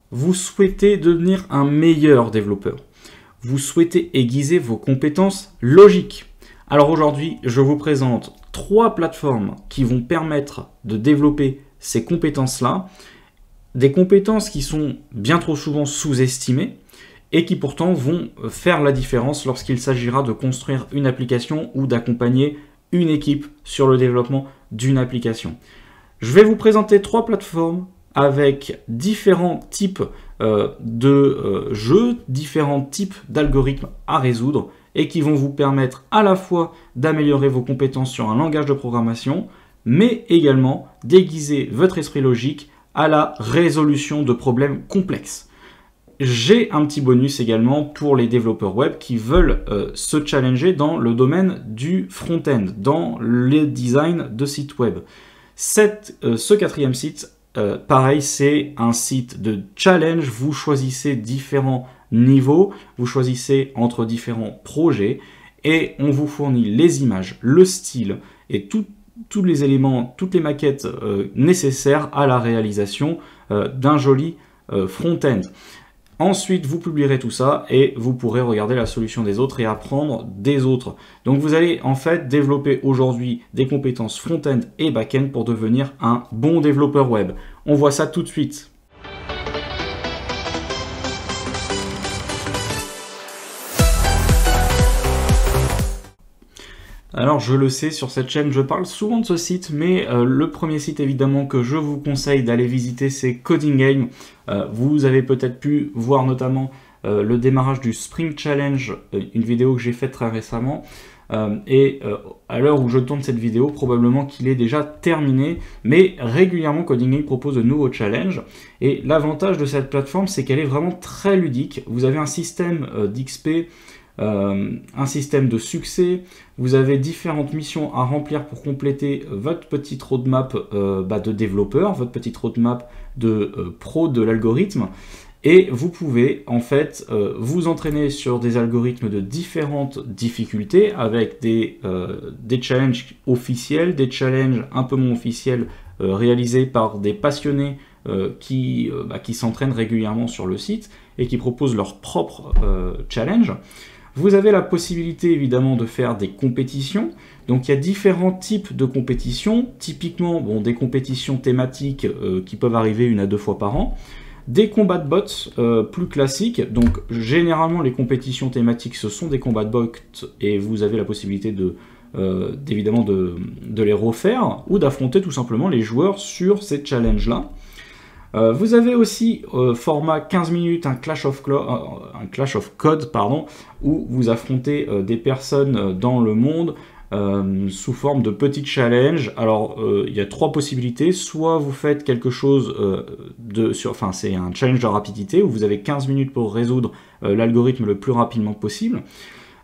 Vous souhaitez devenir un meilleur développeur. Vous souhaitez aiguiser vos compétences logiques. Alors aujourd'hui, je vous présente 3 plateformes qui vont permettre de développer ces compétences-là. Des compétences qui sont bien trop souvent sous-estimées et qui pourtant vont faire la différence lorsqu'il s'agira de construire une application ou d'accompagner une équipe sur le développement d'une application. Je vais vous présenter 3 plateformes avec différents types de jeux, différents types d'algorithmes à résoudre et qui vont vous permettre à la fois d'améliorer vos compétences sur un langage de programmation, mais également d'aiguiser votre esprit logique à la résolution de problèmes complexes. J'ai un petit bonus également pour les développeurs web qui veulent se challenger dans le domaine du front-end, dans le design de sites web. Ce 4e site, pareil, c'est un site de challenge. Vous choisissez différents niveaux, vous choisissez entre différents projets et on vous fournit les images, le style et tous les éléments, toutes les maquettes nécessaires à la réalisation d'un joli front-end. Ensuite, vous publierez tout ça et vous pourrez regarder la solution des autres et apprendre des autres. Donc, vous allez en fait développer aujourd'hui des compétences front-end et back-end pour devenir un bon développeur web. On voit ça tout de suite. Alors je le sais, sur cette chaîne je parle souvent de ce site, mais le premier site évidemment que je vous conseille d'aller visiter, c'est Coding Game. Vous avez peut-être pu voir notamment le démarrage du Spring Challenge, une vidéo que j'ai faite très récemment. À l'heure où je tourne cette vidéo, probablement qu'il est déjà terminé, mais régulièrement Coding Game propose de nouveaux challenges. Et l'avantage de cette plateforme, c'est qu'elle est vraiment très ludique. Vous avez un système d'XP, un système de succès, vous avez différentes missions à remplir pour compléter votre petite roadmap de développeur, votre petite roadmap de pro de l'algorithme, et vous pouvez en fait vous entraîner sur des algorithmes de différentes difficultés avec des challenges officiels, des challenges un peu moins officiels réalisés par des passionnés qui s'entraînent régulièrement sur le site et qui proposent leurs propres challenges. Vous avez la possibilité évidemment de faire des compétitions. Donc il y a différents types de compétitions. Typiquement, des compétitions thématiques qui peuvent arriver 1 à 2 fois par an. Des combats de bots plus classiques. Donc généralement les compétitions thématiques ce sont des combats de bots et vous avez la possibilité évidemment de les refaire ou d'affronter tout simplement les joueurs sur ces challenges-là. Vous avez aussi format 15 minutes un Clash of Code, où vous affrontez des personnes dans le monde sous forme de petits challenges. Alors il y a 3 possibilités, soit vous faites quelque chose c'est un challenge de rapidité où vous avez 15 minutes pour résoudre l'algorithme le plus rapidement possible.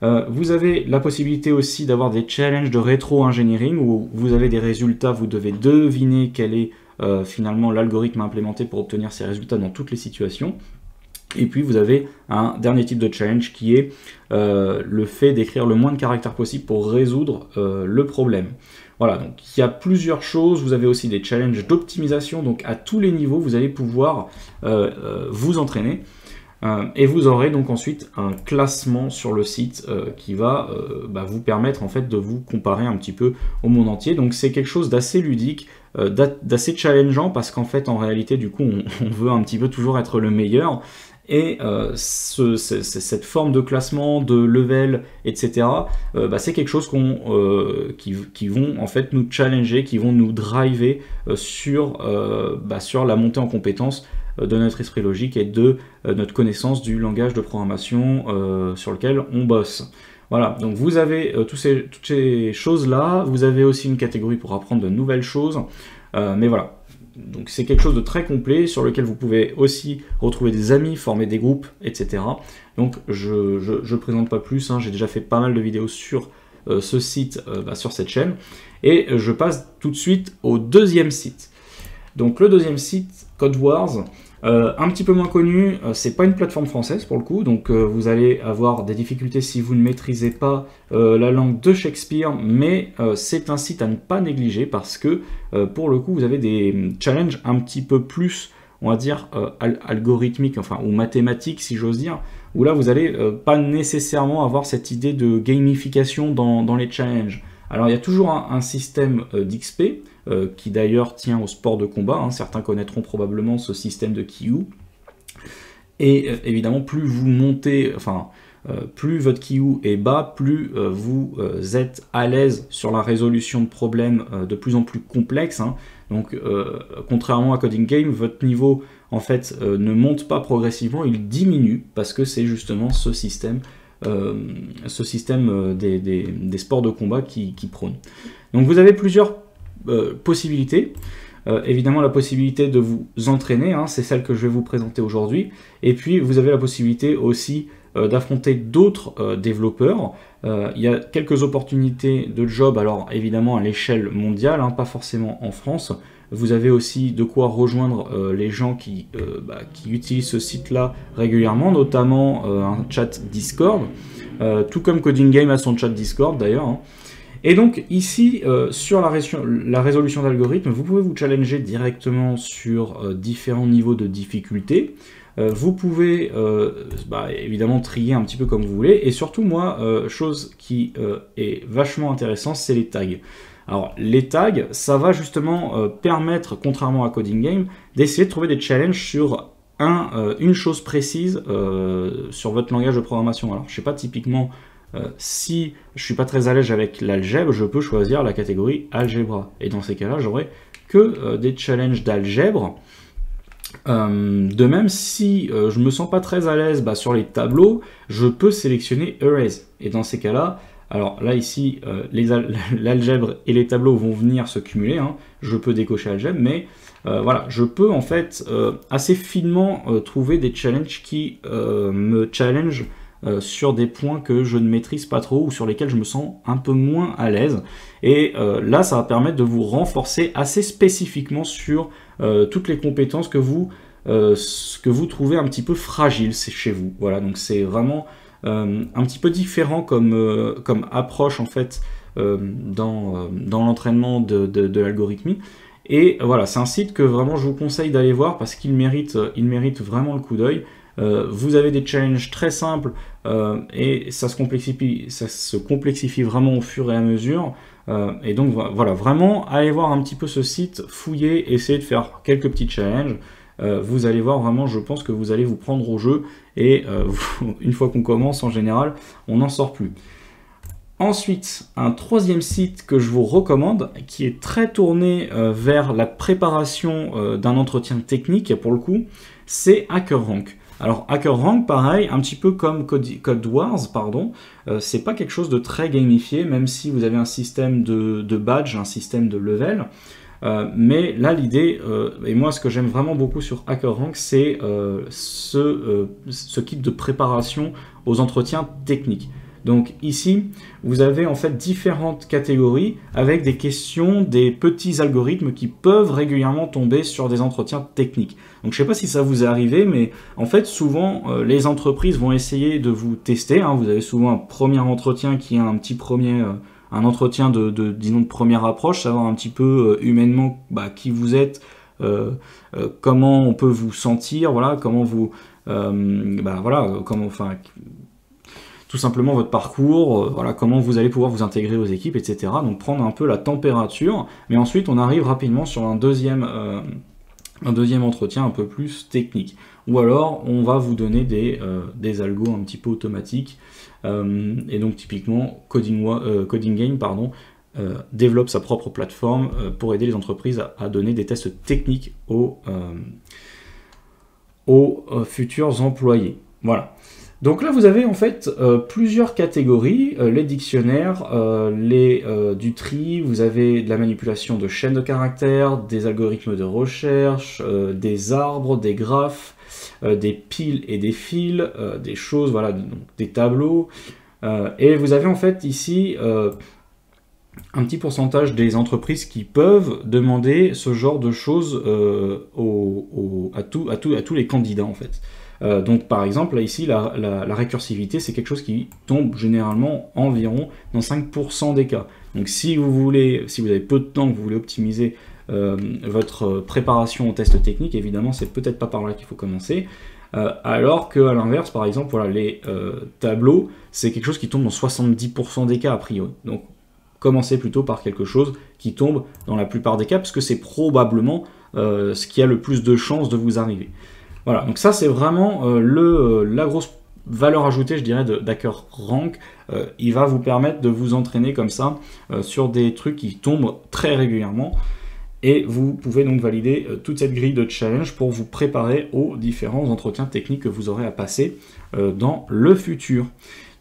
Vous avez la possibilité aussi d'avoir des challenges de rétro-engineering où vous avez des résultats, vous devez deviner quel est finalement l'algorithme implémenté pour obtenir ces résultats dans toutes les situations. Et puis vous avez un dernier type de challenge qui est le fait d'écrire le moins de caractères possible pour résoudre le problème. Voilà, donc il y a plusieurs choses. Vous avez aussi des challenges d'optimisation, donc à tous les niveaux vous allez pouvoir vous entraîner. Et vous aurez donc ensuite un classement sur le site qui va vous permettre en fait de vous comparer un petit peu au monde entier. Donc c'est quelque chose d'assez ludique, d'assez challengeant parce qu'en fait en réalité du coup on veut un petit peu toujours être le meilleur. Et cette forme de classement, de level, etc., c'est quelque chose qui vont en fait nous challenger, qui vont nous driver sur la montée en compétences de notre esprit logique et de notre connaissance du langage de programmation sur lequel on bosse. Voilà, donc vous avez toutes ces choses-là, vous avez aussi une catégorie pour apprendre de nouvelles choses, mais voilà. Donc c'est quelque chose de très complet sur lequel vous pouvez aussi retrouver des amis, former des groupes, etc. Donc je ne présente pas plus, j'ai déjà fait pas mal de vidéos sur ce site, sur cette chaîne. Et je passe tout de suite au 2e site. Donc le 2e site, CodeWars, un petit peu moins connu, c'est pas une plateforme française pour le coup, donc vous allez avoir des difficultés si vous ne maîtrisez pas la langue de Shakespeare, mais c'est un site à ne pas négliger parce que pour le coup vous avez des challenges un petit peu plus, on va dire, algorithmique, enfin, ou mathématique, si j'ose dire, où là, vous n'allez pas nécessairement avoir cette idée de gamification dans les challenges. Alors, il y a toujours un système d'XP, qui d'ailleurs tient au sport de combat, hein. Certains connaîtront probablement ce système de Kiyu. Et évidemment, plus vous montez, enfin, plus votre Kiyu est bas, plus vous êtes à l'aise sur la résolution de problèmes de plus en plus complexes, hein. Donc, contrairement à Coding Game, votre niveau, en fait, ne monte pas progressivement, il diminue, parce que c'est justement ce système des sports de combat qui prône. Donc, vous avez plusieurs possibilités. Évidemment, la possibilité de vous entraîner, hein, c'est celle que je vais vous présenter aujourd'hui. Et puis, vous avez la possibilité aussi d'affronter d'autres développeurs. Il y a quelques opportunités de job, alors évidemment à l'échelle mondiale, hein, pas forcément en France. Vous avez aussi de quoi rejoindre les gens qui utilisent ce site-là régulièrement, notamment un chat Discord, tout comme Coding Game a son chat Discord d'ailleurs, hein. Et donc ici, sur la résolution d'algorithmes, vous pouvez vous challenger directement sur différents niveaux de difficulté. Vous pouvez évidemment trier un petit peu comme vous voulez. Et surtout, moi, chose qui est vachement intéressante, c'est les tags. Alors, les tags, ça va justement permettre, contrairement à Coding Game, d'essayer de trouver des challenges sur une chose précise sur votre langage de programmation. Alors, je sais pas, typiquement, si je suis pas très à l'aise avec l'algèbre, je peux choisir la catégorie algèbre. Et dans ces cas-là, j'aurai que des challenges d'algèbre. De même, si je me sens pas très à l'aise sur les tableaux, je peux sélectionner Erase. Et dans ces cas-là, alors là ici, l'algèbre et les tableaux vont venir se cumuler, hein. Je peux décocher algèbre, mais voilà, je peux en fait assez finement trouver des challenges qui me challenge sur des points que je ne maîtrise pas trop ou sur lesquels je me sens un peu moins à l'aise. Et là, ça va permettre de vous renforcer assez spécifiquement sur toutes les compétences que vous trouvez un petit peu fragiles chez vous. Voilà, donc c'est vraiment un petit peu différent comme approche en fait dans l'entraînement de l'algorithmie. Et voilà, c'est un site que vraiment je vous conseille d'aller voir parce qu'il mérite vraiment le coup d'œil. Vous avez des challenges très simples et ça se complexifie vraiment au fur et à mesure. Et donc voilà, vraiment, allez voir un petit peu ce site, fouiller, essayez de faire quelques petits challenges. Vous allez voir vraiment, je pense que vous allez vous prendre au jeu et une fois qu'on commence, en général, on n'en sort plus. Ensuite, un troisième site que je vous recommande, qui est très tourné vers la préparation d'un entretien technique, pour le coup, c'est HackerRank. Alors HackerRank, pareil, un petit peu comme Code Wars, pardon, c'est pas quelque chose de très gamifié, même si vous avez un système de badge, un système de level. Mais là, l'idée, et moi ce que j'aime vraiment beaucoup sur HackerRank, c'est ce kit de préparation aux entretiens techniques. Donc ici, vous avez en fait différentes catégories avec des questions, des petits algorithmes qui peuvent régulièrement tomber sur des entretiens techniques. Donc je ne sais pas si ça vous est arrivé, mais en fait souvent les entreprises vont essayer de vous tester, hein. Vous avez souvent un premier entretien qui est un entretien disons de première approche, savoir un petit peu humainement qui vous êtes, comment on peut vous sentir, voilà, comment vous, tout simplement votre parcours, voilà, comment vous allez pouvoir vous intégrer aux équipes, etc. Donc prendre un peu la température, mais ensuite on arrive rapidement sur un deuxième entretien un peu plus technique. Ou alors on va vous donner des algos un petit peu automatiques, et donc typiquement Coding Game développe sa propre plateforme pour aider les entreprises à donner des tests techniques aux futurs employés. Voilà. Donc là, vous avez en fait plusieurs catégories, les dictionnaires, du tri, vous avez de la manipulation de chaînes de caractères, des algorithmes de recherche, des arbres, des graphes, des piles et des fils, des choses, voilà, donc des tableaux. Et vous avez en fait ici un petit pourcentage des entreprises qui peuvent demander ce genre de choses à tous les candidats en fait. Donc par exemple, là ici, la récursivité, c'est quelque chose qui tombe généralement environ dans 5% des cas. Donc si vous avez peu de temps, que vous voulez optimiser votre préparation au test technique, évidemment, c'est peut-être pas par là qu'il faut commencer. Alors qu'à l'inverse, par exemple, voilà, les tableaux, c'est quelque chose qui tombe dans 70% des cas a priori. Donc, commencez plutôt par quelque chose qui tombe dans la plupart des cas, parce que c'est probablement ce qui a le plus de chances de vous arriver. Voilà, donc ça c'est vraiment la grosse valeur ajoutée, je dirais, d'HackerRank. Il va vous permettre de vous entraîner comme ça sur des trucs qui tombent très régulièrement. Et vous pouvez donc valider toute cette grille de challenge pour vous préparer aux différents entretiens techniques que vous aurez à passer dans le futur.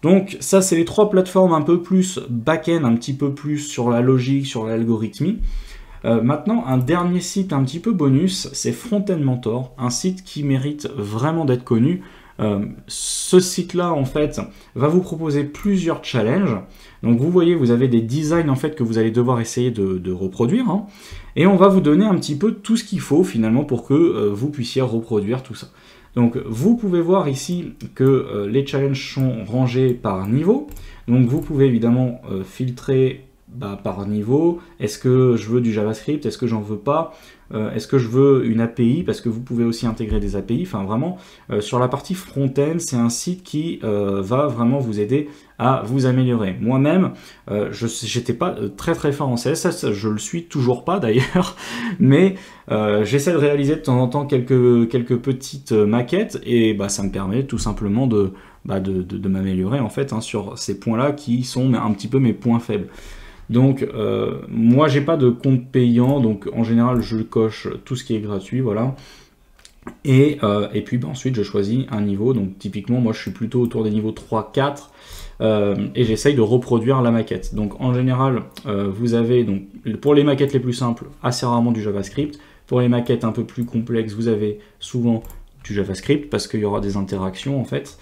Donc ça, c'est les 3 plateformes un peu plus back-end, un petit peu plus sur la logique, sur l'algorithmie. Maintenant, un dernier site un petit peu bonus, c'est Front-End Mentor, un site qui mérite vraiment d'être connu. Ce site-là, en fait, va vous proposer plusieurs challenges. Donc vous voyez, vous avez des designs en fait que vous allez devoir essayer de reproduire. Hein. Et on va vous donner un petit peu tout ce qu'il faut finalement pour que vous puissiez reproduire tout ça. Donc vous pouvez voir ici que les challenges sont rangés par niveau. Donc vous pouvez évidemment filtrer par niveau. Est-ce que je veux du JavaScript? Est-ce que j'en veux pas? Est-ce que je veux une API? Parce que vous pouvez aussi intégrer des API. Enfin vraiment, sur la partie front-end, c'est un site qui va vraiment vous aider à vous améliorer. Moi-même, j'étais pas très fort en CSS, je le suis toujours pas d'ailleurs, mais j'essaie de réaliser de temps en temps quelques petites maquettes et ça me permet tout simplement de m'améliorer en fait sur ces points-là qui sont un petit peu mes points faibles. Donc moi j'ai pas de compte payant, donc en général je coche tout ce qui est gratuit, voilà. Et puis ensuite je choisis un niveau, donc typiquement moi je suis plutôt autour des niveaux 3-4 et j'essaye de reproduire la maquette. Donc en général vous avez, donc pour les maquettes les plus simples, assez rarement du JavaScript. Pour les maquettes un peu plus complexes, vous avez souvent du JavaScript parce qu'il y aura des interactions en fait.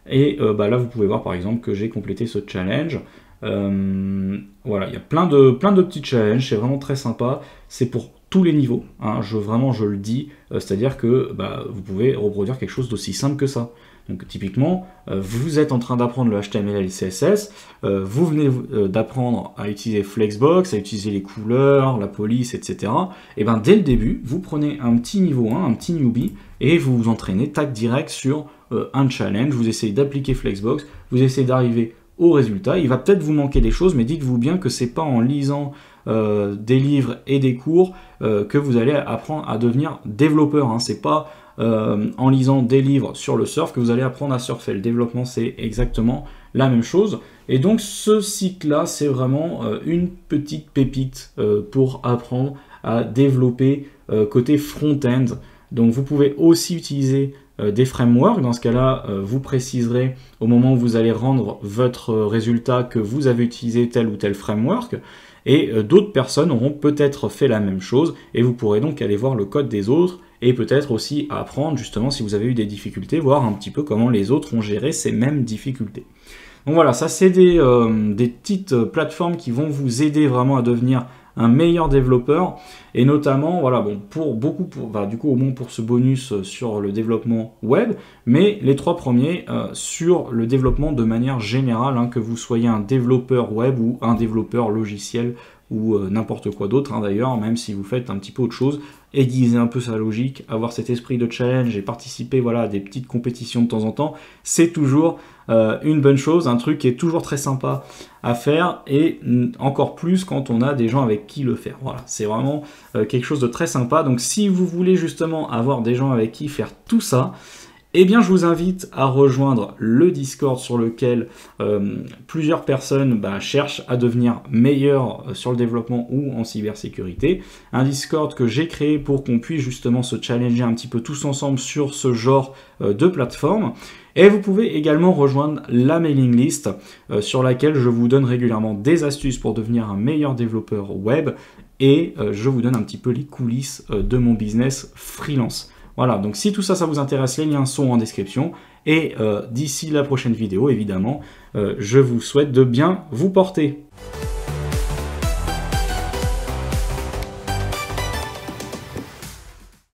Et là vous pouvez voir par exemple que j'ai complété ce challenge. Voilà, il y a plein de petits challenges, c'est vraiment très sympa, c'est pour tous les niveaux, hein, je le dis, c'est-à-dire que vous pouvez reproduire quelque chose d'aussi simple que ça. Donc typiquement, vous êtes en train d'apprendre le HTML et le CSS, vous venez d'apprendre à utiliser Flexbox, à utiliser les couleurs, la police, etc. Et dès le début, vous prenez un petit niveau 1, un petit newbie, et vous vous entraînez tac direct sur un challenge, vous essayez d'appliquer Flexbox, vous essayez d'arriver au résultat. Il va peut-être vous manquer des choses, mais dites-vous bien que c'est pas en lisant des livres et des cours que vous allez apprendre à devenir développeur. Hein. C'est pas en lisant des livres sur le surf que vous allez apprendre à surfer. Le développement, c'est exactement la même chose. Et donc, ce site-là, c'est vraiment une petite pépite pour apprendre à développer côté front-end. Donc, vous pouvez aussi utiliser des frameworks. Dans ce cas-là, vous préciserez au moment où vous allez rendre votre résultat que vous avez utilisé tel ou tel framework. Et d'autres personnes auront peut-être fait la même chose et vous pourrez donc aller voir le code des autres et peut-être aussi apprendre justement si vous avez eu des difficultés, voir un petit peu comment les autres ont géré ces mêmes difficultés. Donc voilà, ça c'est des petites plateformes qui vont vous aider vraiment à devenir un meilleur développeur et notamment voilà du coup au moins pour ce bonus sur le développement web, mais les 3 premiers sur le développement de manière générale, hein, que vous soyez un développeur web ou un développeur logiciel ou n'importe quoi d'autre, hein, d'ailleurs, même si vous faites un petit peu autre chose, aiguiser un peu sa logique, avoir cet esprit de challenge et participer à des petites compétitions de temps en temps, c'est toujours une bonne chose, un truc qui est toujours très sympa à faire et encore plus quand on a des gens avec qui le faire. Voilà, c'est vraiment quelque chose de très sympa. Donc si vous voulez justement avoir des gens avec qui faire tout ça, eh bien, je vous invite à rejoindre le Discord sur lequel plusieurs personnes cherchent à devenir meilleurs sur le développement ou en cybersécurité. Un Discord que j'ai créé pour qu'on puisse justement se challenger un petit peu tous ensemble sur ce genre de plateforme. Et vous pouvez également rejoindre la mailing list sur laquelle je vous donne régulièrement des astuces pour devenir un meilleur développeur web et je vous donne un petit peu les coulisses de mon business freelance. Voilà, donc si tout ça, ça vous intéresse, les liens sont en description. Et d'ici la prochaine vidéo, évidemment, je vous souhaite de bien vous porter.